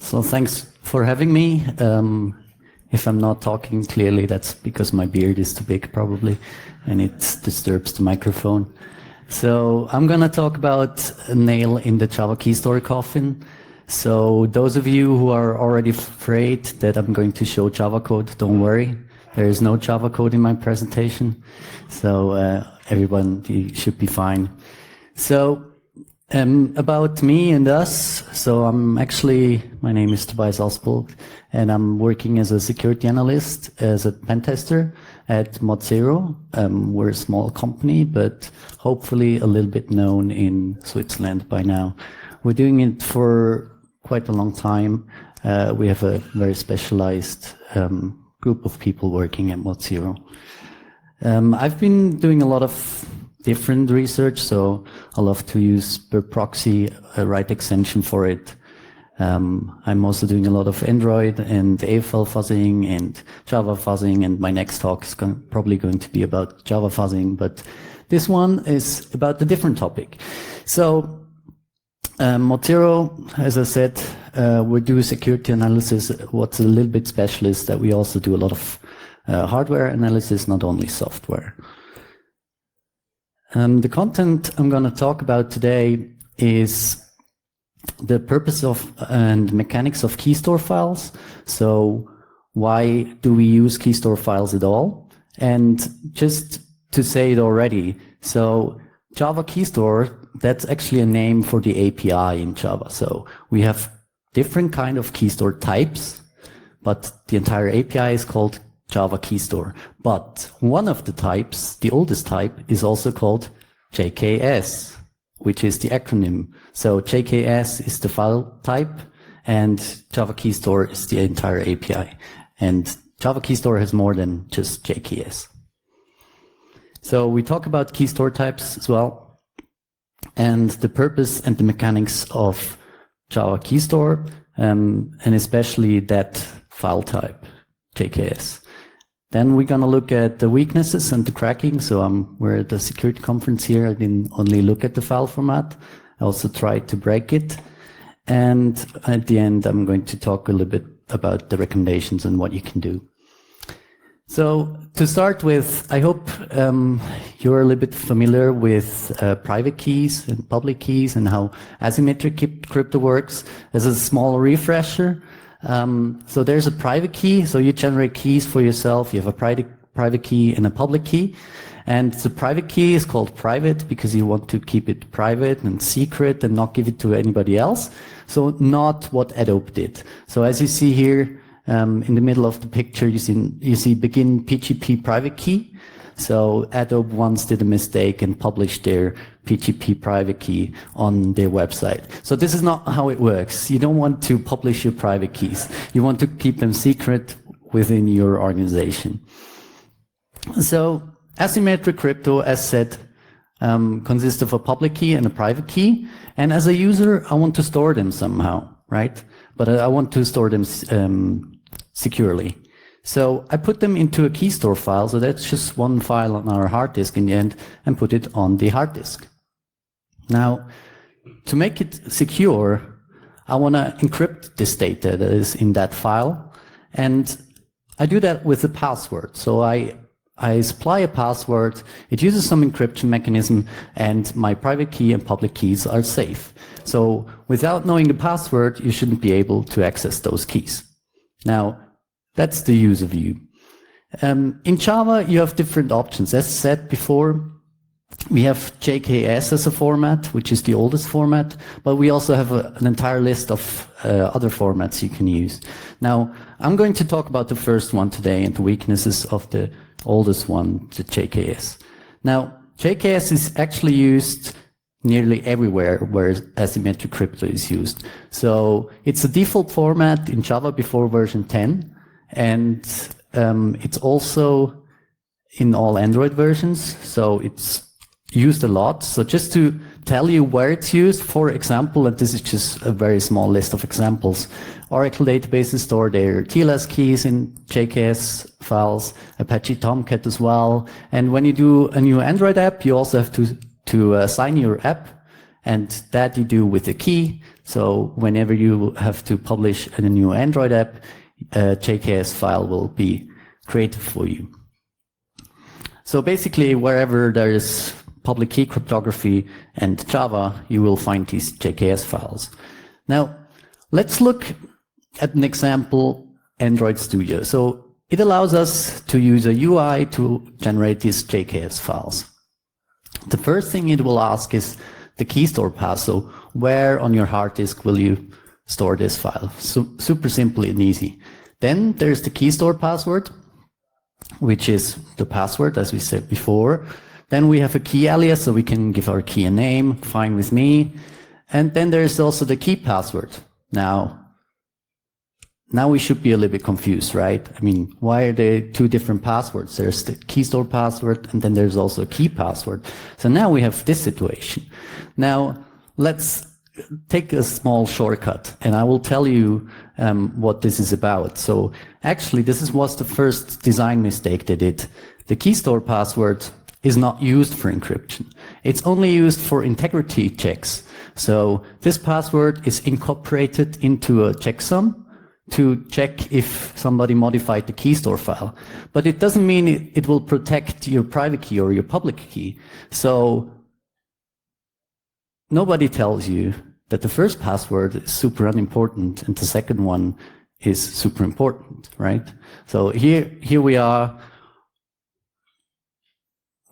So thanks for having me. If I'm not talking clearly, that's because my beard is too big probably, and it disturbs the microphone. So I'm going to talk about a nail in the Java key store coffin. So those of you who are already afraid that I'm going to show Java code, don't worry. There is no Java code in my presentation. So everyone should be fine. So about me and us. So my name is Tobias Ospelt, and I'm working as a security analyst, as a pen tester at Mod0. We're a small company, but hopefully a little bit known in Switzerland by now. We're doing it for quite a long time. We have a very specialized group of people working at Mod0. I've been doing a lot of different research, so I love to use per proxy a write extension for it. I'm also doing a lot of Android and AFL fuzzing and Java fuzzing, and my next talk is probably going to be about Java fuzzing, but this one is about a different topic. So Mod0, as I said, we do security analysis. What's a little bit special is that we also do a lot of hardware analysis, not only software. The content I'm going to talk about today is the purpose of and mechanics of key store files. So why do we use key store files at all? And just to say it already, so Java key store, that's actually a name for the API in Java. So we have different kind of key store types, but the entire API is called Java key store. But one of the types, the oldest type, is also called JKS, which is the acronym. So JKS is the file type, and Java key store is the entire API. And Java key store has more than just JKS. So we talk about key store types as well, and the purpose and the mechanics of Java key store, and especially that file type, JKS. Then we're going to look at the weaknesses and the cracking. So we're at the security conference here. I didn't only look at the file format. I also tried to break it. And at the end, I'm going to talk a little bit about the recommendations and what you can do. So to start with, I hope you're a little bit familiar with private keys and public keys and how asymmetric crypto works. As a small refresher, so there's a private key, so you generate keys for yourself. You have a private key and a public key. And the private key is called private because you want to keep it private and secret and not give it to anybody else. So not what Adobe did. So as you see here, in the middle of the picture, you see begin PGP private key. So Adobe once did a mistake and published their PGP private key on their website. So this is not how it works. You don't want to publish your private keys. You want to keep them secret within your organization. So asymmetric crypto, as said, consists of a public key and a private key. And as a user, I want to store them somehow, right? But I want to store them securely. So I put them into a key store file, so that's just one file on our hard disk in the end, and put it on the hard disk. Now, to make it secure, I want to encrypt this data that is in that file, and I do that with a password. So I supply a password, it uses some encryption mechanism, and my private key and public keys are safe. So without knowing the password, you shouldn't be able to access those keys. Now, that's the user view. In Java, you have different options. As said before, we have JKS as a format, which is the oldest format, but we also have an entire list of other formats you can use. Now, I'm going to talk about the first one today and the weaknesses of the oldest one, the JKS. Now, JKS is actually used nearly everywhere where asymmetric crypto is used. So it's a default format in Java before version 10. And it's also in all Android versions, so it's used a lot. So just to tell you where it's used, for example, and this is just a very small list of examples, Oracle databases store their TLS keys in JKS files, Apache Tomcat as well. And when you do a new Android app, you also have to sign your app And that you do with a key. So whenever you have to publish a new Android app, a JKS file will be created for you. So basically, wherever there is public key cryptography and Java, you will find these JKS files. Now, let's look at an example, Android Studio. So it allows us to use a UI to generate these JKS files. The first thing it will ask is the key store path. So where on your hard disk will you store this file? So super simple and easy. Then there's the key store password, which is the password, as we said before. Then we have a key alias, so we can give our key a name, fine with me. And then there's also the key password. Now we should be a little bit confused, right? I mean, why are there two different passwords? There's the key store password, and then there's also a key password. So now we have this situation. Now, let's take a small shortcut, and I will tell you what this is about. So actually, this was the first design mistake they did. The key store password is not used for encryption. It's only used for integrity checks. So this password is incorporated into a checksum to check if somebody modified the key store file. But it doesn't mean it will protect your private key or your public key. So nobody tells you that the first password is super unimportant and the second one is super important, right? So here we are.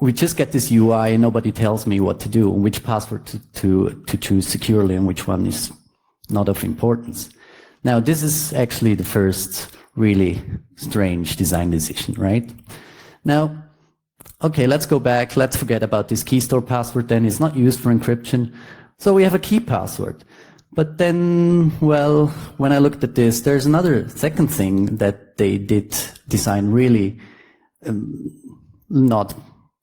We just get this UI and nobody tells me what to do, which password to choose securely and which one is not of importance. Now, this is actually the first really strange design decision, right? Now, okay, let's go back. Let's forget about this key store password then. It's not used for encryption. So we have a key password. But then, well, when I looked at this, there's another second thing that they did design really not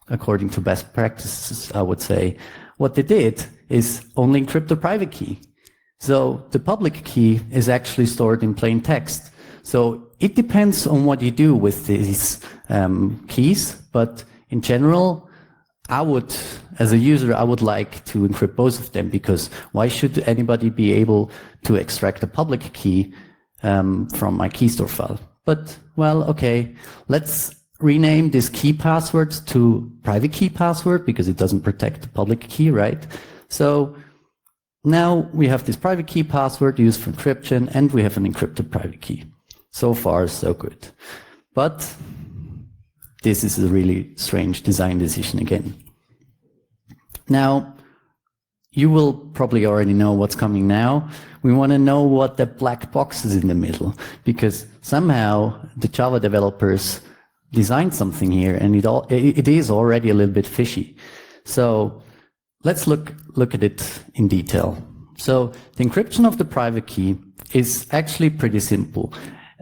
according to best practices, I would say. What they did is only encrypt the private key. So the public key is actually stored in plain text. So it depends on what you do with these keys, but in general, I would, as a user, I would like to encrypt both of them, because why should anybody be able to extract a public key from my key store file? But, well, okay, let's rename this key password to private key password, because it doesn't protect the public key, right? So now we have this private key password used for encryption, and we have an encrypted private key. So far, so good. But this is a really strange design decision again. Now, you will probably already know what's coming now. We want to know what the black box is in the middle, because somehow the Java developers designed something here, and it is already a little bit fishy. So let's look at it in detail. So the encryption of the private key is actually pretty simple.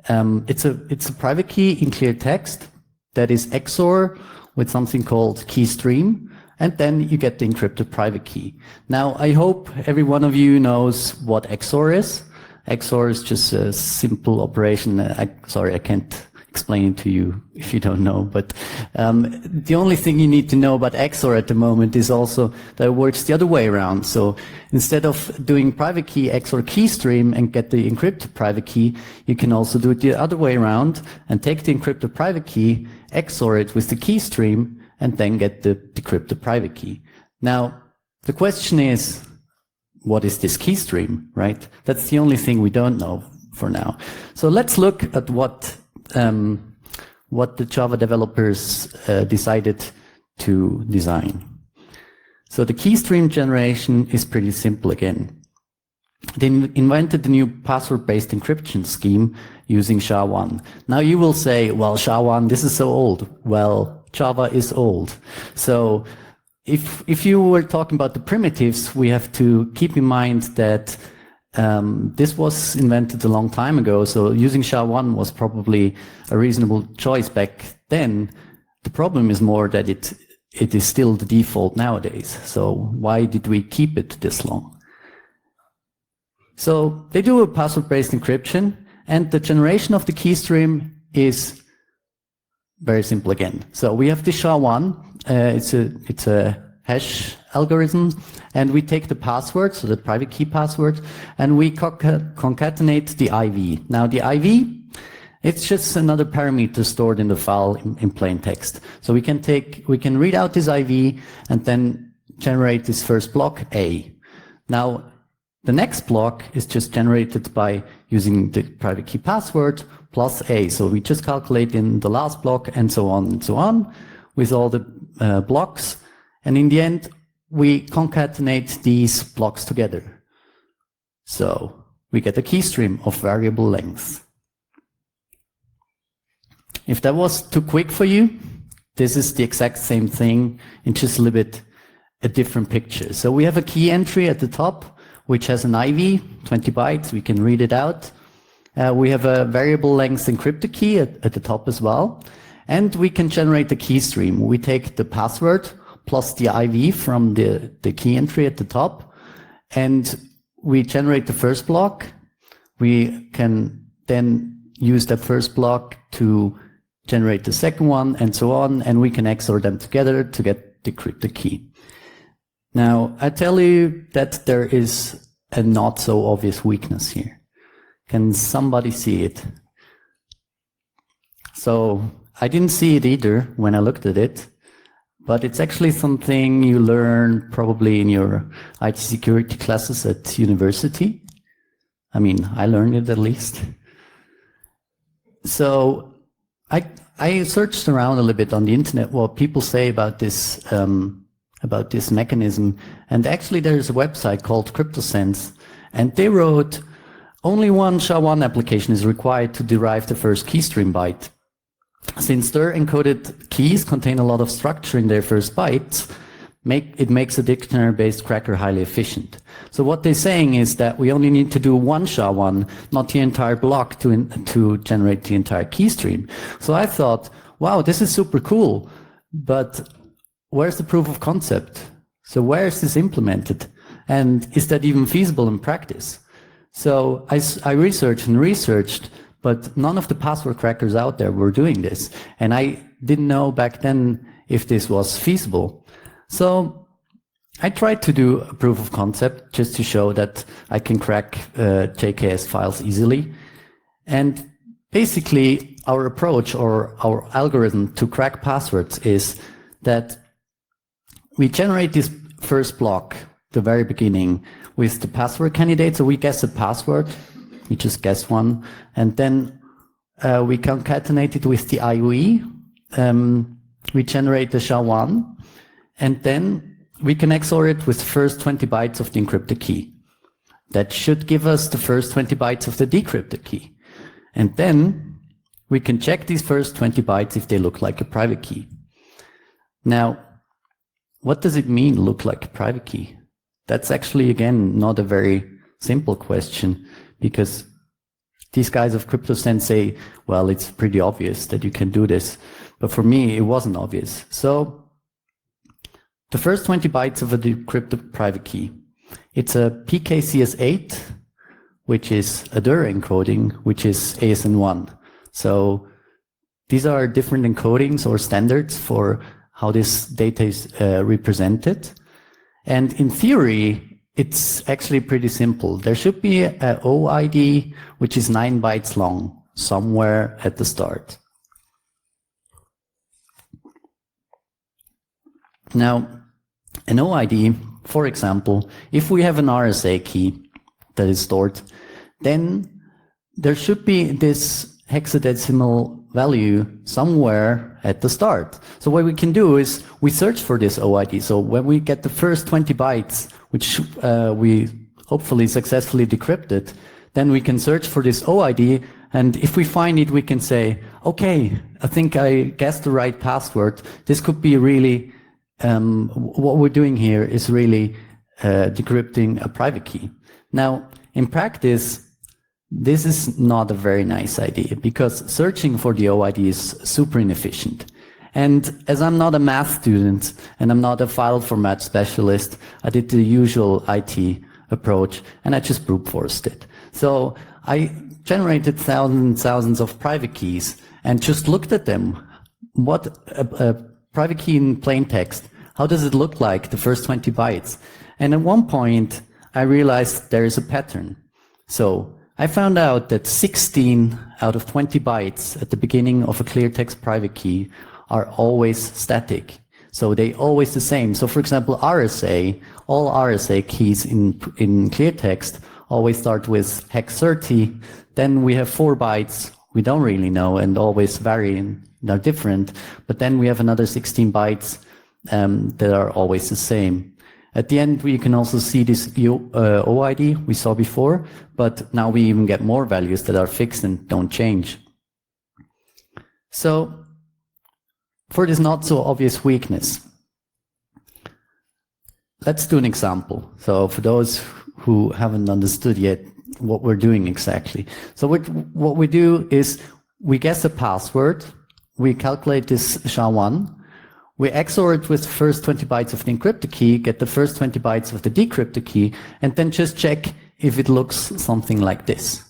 It's a private key in clear text that is XOR with something called key stream, and then you get the encrypted private key. Now, I hope every one of you knows what XOR is. XOR is just a simple operation. Sorry, I can't explain it to you if you don't know, but the only thing you need to know about XOR at the moment is also that it works the other way around. So instead of doing private key XOR key stream and get the encrypted private key, you can also do it the other way around and take the encrypted private key, XOR it with the key stream, and then get the decrypted private key. Now, the question is, what is this key stream, right? That's the only thing we don't know for now. So let's look at what the Java developers decided to design. So the key stream generation is pretty simple again. They invented the new password-based encryption scheme using SHA-1. Now you will say, well, SHA-1, this is so old. Well, Java is old. So if you were talking about the primitives, we have to keep in mind that this was invented a long time ago, so using SHA-1 was probably a reasonable choice back then. The problem is more that it is still the default nowadays. So why did we keep it this long? So they do a password-based encryption, and the generation of the key stream is very simple again. So we have the SHA-1. It's a hash algorithm, and we take the password, so the private key password, and we concatenate the IV. Now the IV, it's just another parameter stored in the file in plain text. So we can read out this IV and then generate this first block, A. Now, the next block is just generated by using the private key password plus A. So we just calculate in the last block and so on with all the blocks. And in the end, we concatenate these blocks together. So we get a key stream of variable length. If that was too quick for you, this is the exact same thing in just a little bit a different picture. So we have a key entry at the top, which has an IV, 20 bytes, we can read it out. We have a variable length encrypted key at the top as well. And we can generate the key stream. We take the password plus the IV from the key entry at the top, and we generate the first block. We can then use that first block to generate the second one, and so on, and we can XOR them together to get the cryptic key. Now, I tell you that there is a not so obvious weakness here. Can somebody see it? So, I didn't see it either when I looked at it, but it's actually something you learn probably in your IT security classes at university. I mean, I learned it at least. So, I searched around a little bit on the internet what people say about this mechanism, and actually there's a website called CryptoSense, and they wrote, only one SHA-1 application is required to derive the first key stream byte. Since their encoded keys contain a lot of structure in their first bytes, it makes a dictionary-based cracker highly efficient. So what they're saying is that we only need to do one SHA-1, not the entire block to generate the entire key stream. So I thought, wow, this is super cool, but where's the proof of concept? So where is this implemented? And is that even feasible in practice? So I researched, but none of the password crackers out there were doing this. And I didn't know back then if this was feasible. So I tried to do a proof of concept just to show that I can crack JKS files easily. And basically our approach or our algorithm to crack passwords is that we generate this first block, the very beginning, with the password candidate. So we guess a password, we just guess one, and then we concatenate it with the IOE. We generate the SHA-1, and then we can XOR it with the first 20 bytes of the encrypted key. That should give us the first 20 bytes of the decrypted key. And then we can check these first 20 bytes if they look like a private key. Now, what does it mean, look like a private key? That's actually, again, not a very simple question, because these guys of CryptoSense say, well, it's pretty obvious that you can do this. But for me, it wasn't obvious. So the first 20 bytes of a decrypted private key, it's a PKCS8, which is a DIR encoding, which is ASN1. So these are different encodings or standards for how this data is represented. And in theory, it's actually pretty simple. There should be a OID, which is 9 bytes long, somewhere at the start. Now, an OID, for example, if we have an RSA key that is stored, then there should be this hexadecimal value somewhere at the start. So what we can do is we search for this OID. So when we get the first 20 bytes, which we hopefully successfully decrypted, then we can search for this OID. And if we find it, we can say, okay, I think I guessed the right password. This could be really, what we're doing here is really decrypting a private key. Now, in practice, this is not a very nice idea, because searching for the OID is super inefficient. And as I'm not a math student and I'm not a file format specialist, I did the usual IT approach and I just brute forced it. So I generated thousands and thousands of private keys and just looked at them. What a private key in plain text, how does it look like, the first 20 bytes? And at one point, I realized there is a pattern. So I found out that 16 out of 20 bytes at the beginning of a clear text private key are always static. So they always the same. So for example, RSA, all RSA keys in clear text always start with hex 30. Then we have 4 bytes we don't really know and always vary and are different. But then we have another 16 bytes that are always the same. At the end, we can also see this OID we saw before, but now we even get more values that are fixed and don't change. So for this not so obvious weakness, let's do an example. So for those who haven't understood yet what we're doing exactly. So what we do is we guess a password, we calculate this SHA-1, we XOR it with the first 20 bytes of the encrypted key, get the first 20 bytes of the decrypted key, and then just check if it looks something like this.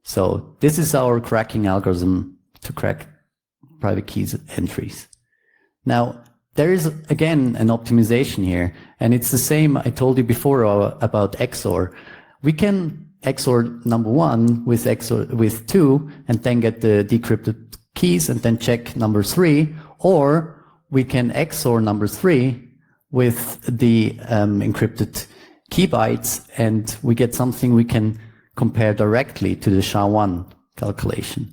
So this is our cracking algorithm to crack private keys entries. Now, there is, again, an optimization here, and it's the same I told you before about XOR. We can XOR number 1 with 2, and then get the decrypted keys, and then check number 3, or we can XOR number 3 with the encrypted key bytes, and we get something we can compare directly to the SHA-1 calculation.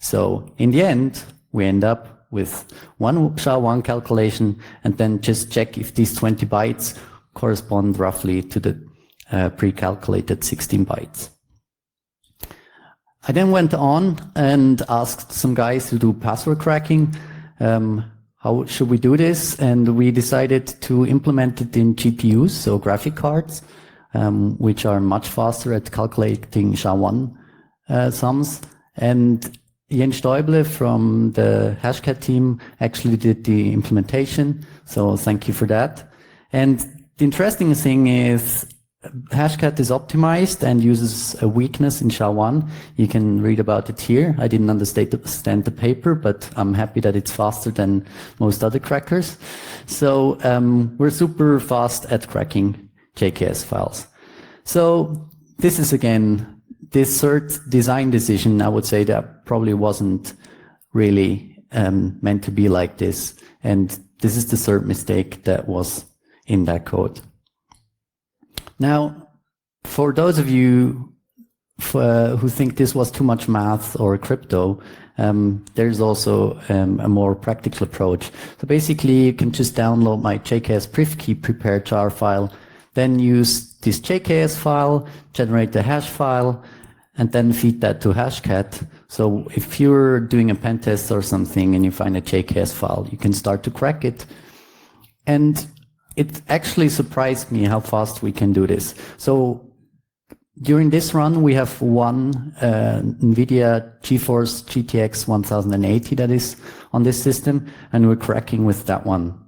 So in the end, we end up with one SHA-1 calculation and then just check if these 20 bytes correspond roughly to the pre-calculated 16 bytes. I then went on and asked some guys to do password cracking. How should we do this? And we decided to implement it in GPUs, so graphic cards, which are much faster at calculating SHA-1 sums. And Jens Stoible from the Hashcat team actually did the implementation, so thank you for that. And the interesting thing is Hashcat is optimized and uses a weakness in SHA-1. You can read about it here. I didn't understand the paper, but I'm happy that it's faster than most other crackers. So we're super fast at cracking JKS files. So this is, again, this third design decision, I would say that probably wasn't really meant to be like this. And this is the third mistake that was in that code. Now, for those of you who think this was too much math or crypto, there's also a more practical approach. So basically, you can just download my JKS privkey prepared jar file, then use this JKS file, generate the hash file, and then feed that to Hashcat. So if you're doing a pen test or something and you find a JKS file, you can start to crack it. And it actually surprised me how fast we can do this. So during this run, we have one NVIDIA GeForce GTX 1080 that is on this system, and we're cracking with that one.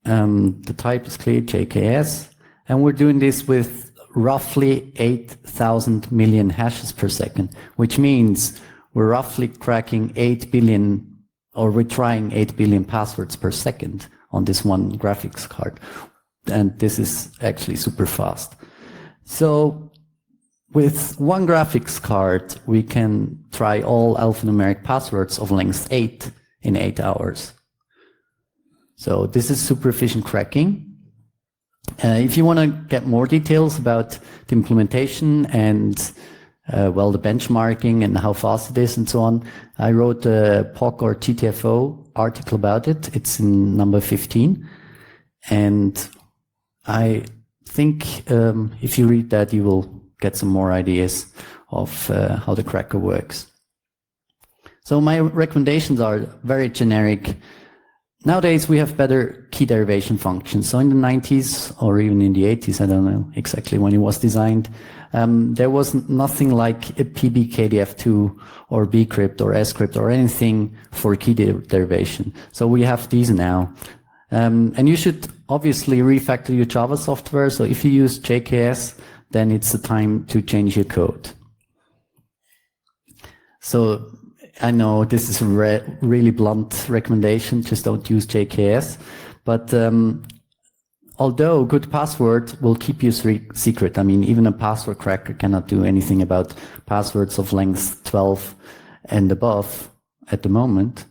The type is clear, JKS, and we're doing this with roughly 8,000 million hashes per second, which means we're roughly cracking 8 billion, or we're trying 8 billion passwords per second on this one graphics card. And this is actually super fast. So with one graphics card, we can try all alphanumeric passwords of length 8 in 8 hours. So this is super efficient cracking. If you want to get more details about the implementation and well, the benchmarking and how fast it is and so on, I wrote a POC or GTFO article about it. It's in number 15. And I think if you read that, you will get some more ideas of how the cracker works. So my recommendations are very generic. Nowadays, we have better key derivation functions. So in the 90s or even in the 80s, I don't know exactly when it was designed, there was nothing like a PBKDF2 or bcrypt or scrypt or anything for key derivation. So we have these now. And you should obviously refactor your Java software. So if you use JKS, then it's the time to change your code. So I know this is a really blunt recommendation, just don't use JKS. But although good password will keep you secret, I mean, even a password cracker cannot do anything about passwords of length 12 and above at the moment.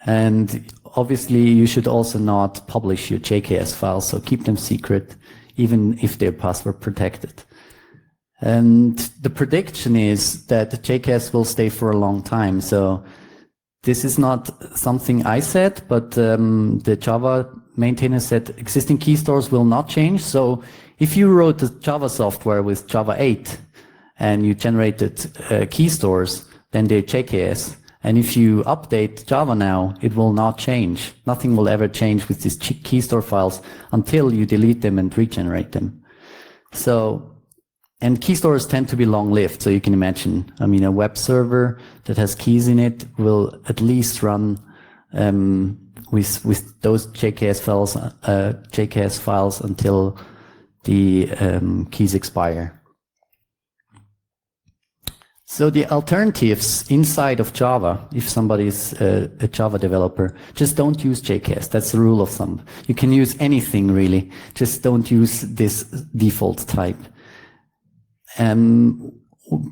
And obviously, you should also not publish your JKS files, so keep them secret, even if they're password protected. And the prediction is that JKS will stay for a long time. So this is not something I said, but the Java maintainer said existing key stores will not change. So if you wrote the Java software with Java 8 and you generated key stores, then they're JKS. And if you update Java now, it will not change. Nothing will ever change with these key store files until you delete them and regenerate them. So, and key stores tend to be long-lived. So you can imagine, I mean, a web server that has keys in it will at least run with those JKS files until the keys expire. So the alternatives inside of Java, if somebody is a Java developer, just don't use JKS. That's the rule of thumb. You can use anything really, just don't use this default type.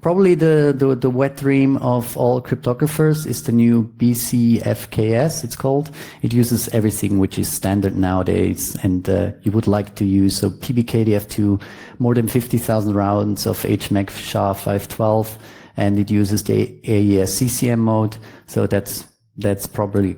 Probably the wet dream of all cryptographers is the new BCFKS, it's called. It uses everything which is standard nowadays, and you would like to use. So PBKDF2, more than 50,000 rounds of HMAC SHA-512, and it uses the AES CCM mode. So that's probably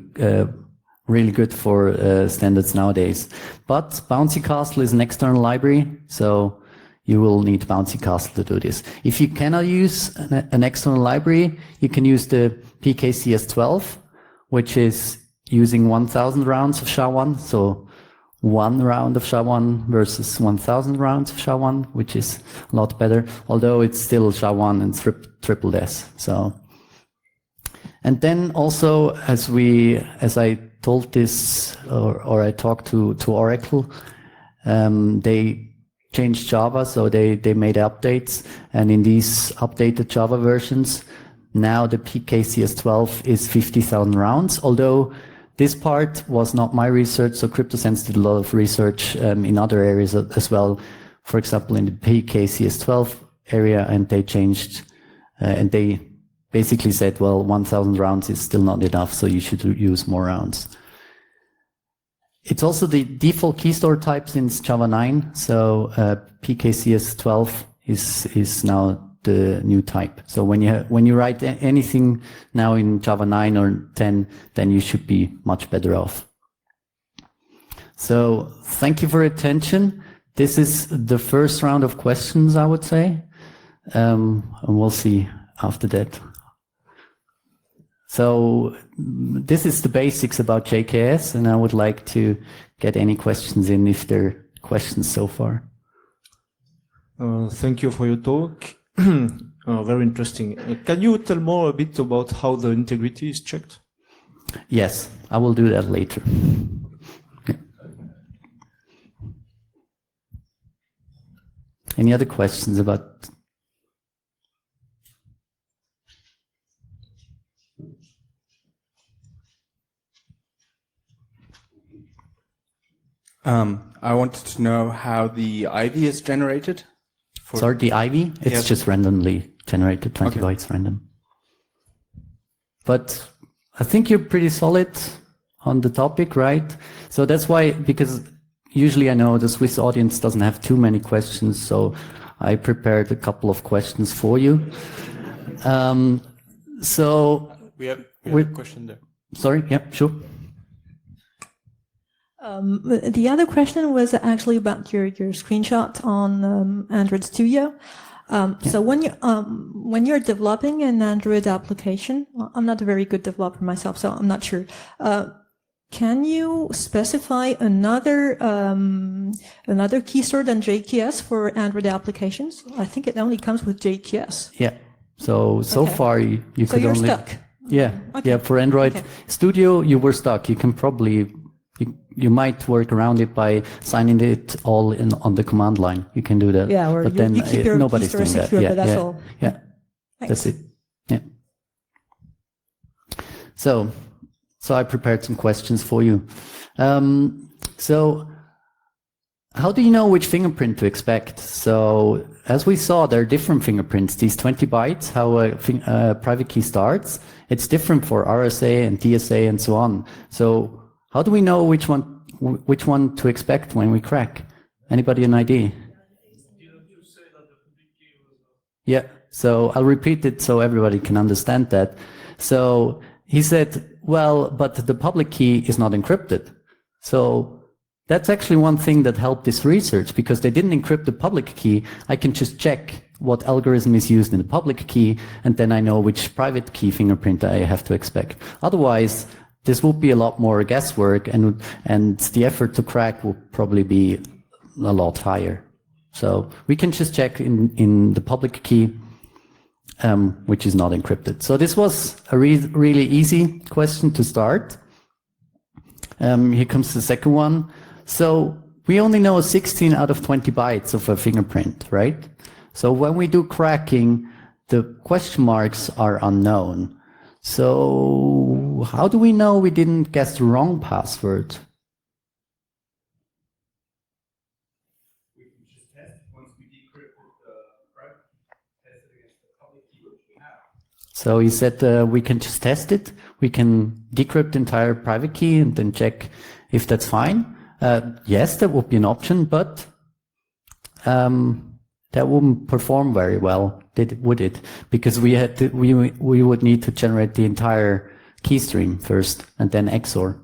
really good for standards nowadays. But Bouncy Castle is an external library, so you will need Bouncy Castle to do this. If you cannot use an external library, you can use the PKCS12, which is using 1,000 rounds of SHA-1. So 1 round of SHA-1 versus 1,000 rounds of SHA-1, which is a lot better, although it's still SHA-1 and triple S. So, and then also, as I told this, or I talked to Oracle, they changed Java, so they made updates, and in these updated Java versions, now the PKCS12 is 50,000 rounds, although this part was not my research, so CryptoSense did a lot of research in other areas as well, for example in the PKCS12 area, and they changed, and they basically said, well, 1,000 rounds is still not enough, so you should use more rounds. It's also the default key store type since Java 9, so PKCS12 is now the new type. So when you write anything now in Java 9 or 10, then you should be much better off. So thank you for your attention. This is the first round of questions, I would say, and we'll see after that. So this is the basics about JKS, and I would like to get any questions in if there are questions so far. Thank you for your talk. Very interesting. Can you tell more a bit about how the integrity is checked? Yes, I will do that later. Yeah. Any other questions about? I wanted to know how the IV is generated. Sorry, the IV? It's just randomly generated, 20 bytes random. But I think you're pretty solid on the topic, right? So that's why, because usually I know the Swiss audience doesn't have too many questions, so I prepared a couple of questions for you. So we have a question there. Sorry, yeah, sure. The other question was actually about your screenshot on Android Studio. So when you're developing an Android application, I'm not a very good developer myself, so I'm not sure. Can you specify another key store than JKS for Android applications? I think it only comes with JKS. Yeah. So far you could only. So you're stuck. Yeah. Okay. Yeah. For Android Studio, you were stuck. You can probably. You might work around it by signing it all in on the command line. You can do that. Yeah, or but then you keep your nobody's doing secure, that. Yeah, but that's all. Yeah, Thanks. that's it. Yeah. So I prepared some questions for you. So how do you know which fingerprint to expect? So as we saw, there are different fingerprints. These 20 bytes, how a private key starts, it's different for RSA and DSA and so on. So how do we know which one to expect when we crack? Anybody an idea? Yeah, so I'll repeat it so everybody can understand that. So he said, well, but the public key is not encrypted. So that's actually one thing that helped this research, because they didn't encrypt the public key. I can just check what algorithm is used in the public key, and then I know which private key fingerprint I have to expect. Otherwise, this would be a lot more guesswork, and the effort to crack will probably be a lot higher. So we can just check in the public key, which is not encrypted. So this was a really easy question to start. Here comes the second one. So we only know 16 out of 20 bytes of a fingerprint, right? So when we do cracking, the question marks are unknown. So how do we know we didn't guess the wrong password? We can just test it once we decrypted the private key, test it against the public key, which we have. So you said we can just test it. We can decrypt the entire private key and then check if that's fine. Yes, that would be an option, but that wouldn't perform very well, would it? Because we would need to generate the entire key stream first and then XOR.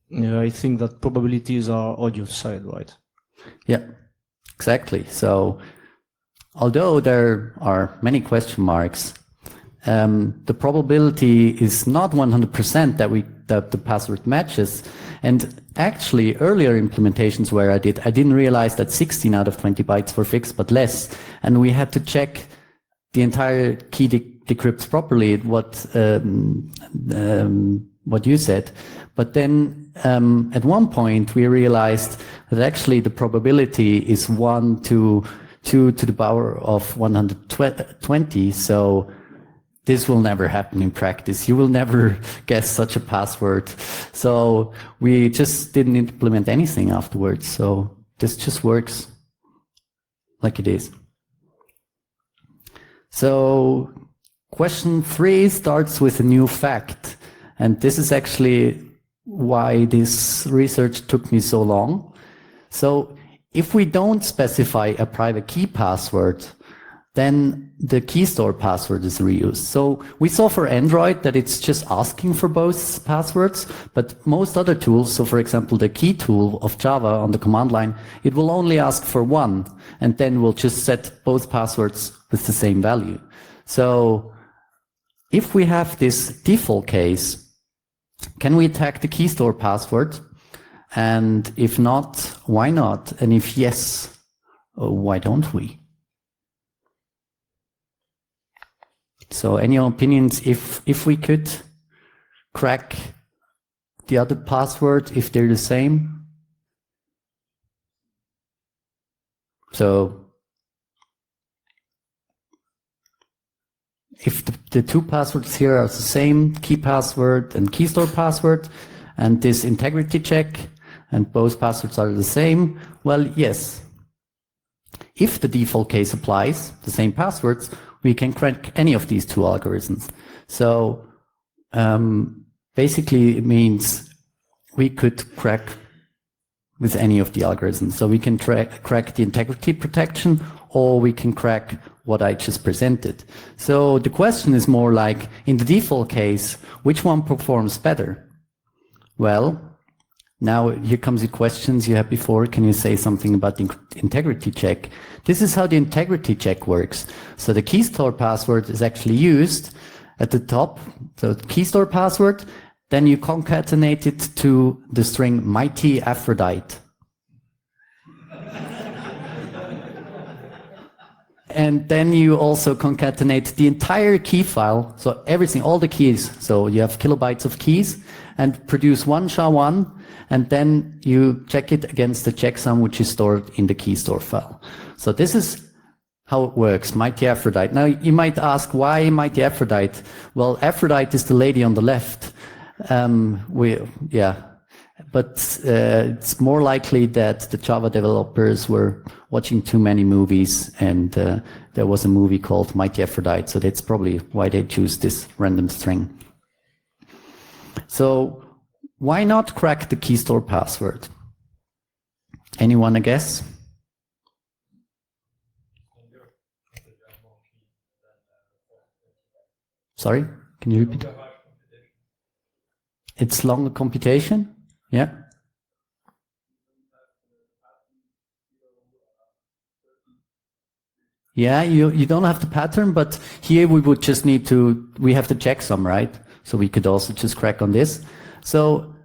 Yeah, I think that probabilities are audio side, right? Yeah, exactly. So although there are many question marks, the probability is not 100% that the password matches. And actually, earlier implementations where I didn't realize that 16 out of 20 bytes were fixed, but less. And we had to check the entire key decrypts properly, what you said. But then at one point, we realized that actually the probability is 1 to 2 to the power of 120. So this will never happen in practice. You will never guess such a password. So we just didn't implement anything afterwards. So this just works like it is. So question 3 starts with a new fact. And this is actually why this research took me so long. So if we don't specify a private key password, then the key store password is reused. So we saw for Android that it's just asking for both passwords, but most other tools, so for example, the key tool of Java on the command line, it will only ask for one, and then we'll just set both passwords with the same value. So if we have this default case, can we attack the key store password? And if not, why not? And if yes, why don't we? So any opinions if we could crack the other password if they're the same? So if the two passwords here are the same, key password and key store password, and this integrity check, and both passwords are the same, well, yes. If the default case applies, the same passwords, we can crack any of these two algorithms. So basically it means we could crack with any of the algorithms. So we can crack the integrity protection, or we can crack what I just presented. So the question is more like, in the default case, which one performs better? Well, now here comes the questions you had before. Can you say something about the integrity check? This is how the integrity check works. So the key store password is actually used at the top, so the key store password, then you concatenate it to the string mighty Aphrodite. And then you also concatenate the entire key file, so everything, all the keys. So you have kilobytes of keys, and produce one SHA-1, and then you check it against the checksum, which is stored in the key store file. So this is how it works. Mighty Aphrodite. Now you might ask, why Mighty Aphrodite? Well, Aphrodite is the lady on the left. But it's more likely that the Java developers were watching too many movies, and there was a movie called Mighty Aphrodite, so that's probably why they choose this random string. So why not crack the key store password? Anyone a guess? Sorry, can you repeat? It's longer computation? Yeah. Yeah, you don't have the pattern, but here we would just need to, we have to check some, right? So we could also just crack on this. So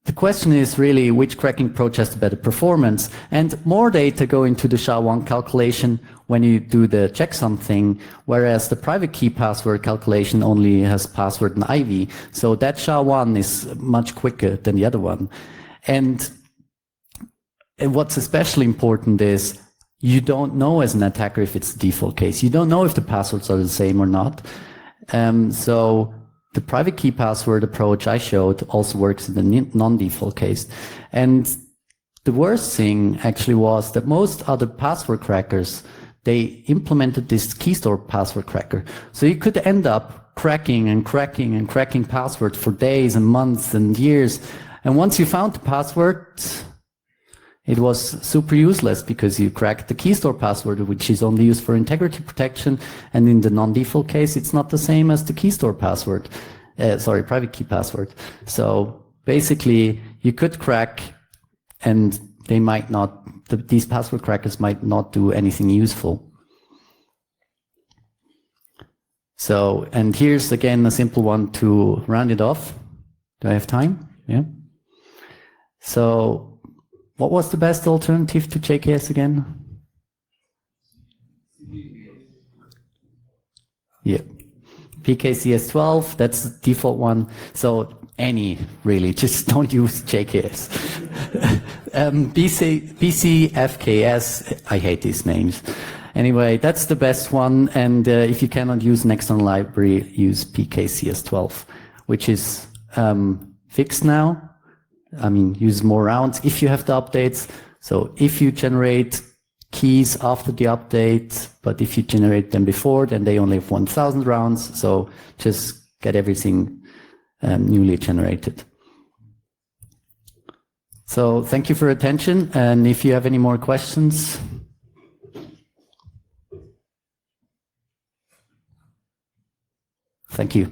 the question is really which cracking approach has the better performance, and more data go into the SHA-1 calculation when you do the checksum thing, whereas the private key password calculation only has password and IV. So that SHA-1 is much quicker than the other one. And what's especially important is you don't know as an attacker if it's the default case. You don't know if the passwords are the same or not. So the private key password approach I showed also works in the non-default case. And the worst thing actually was that most other password crackers, they implemented this key store password cracker. So you could end up cracking and cracking and cracking passwords for days and months and years. And once you found the password, it was super useless because you cracked the key store password, which is only used for integrity protection. And in the non-default case, it's not the same as the key store password. Private key password. So basically, you could crack, and they might not, these password crackers might not do anything useful. So, and here's again a simple one to round it off. Do I have time? Yeah. So, what was the best alternative to JKS again? Yeah. PKCS12, that's the default one. So any, really, just don't use JKS. BCFKS, I hate these names. Anyway, that's the best one. And if you cannot use an external library, use PKCS12, which is fixed now. I mean, use more rounds if you have the updates. So if you generate keys after the update, but if you generate them before, then they only have 1,000 rounds. So just get everything newly generated. So thank you for your attention. And if you have any more questions. Thank you.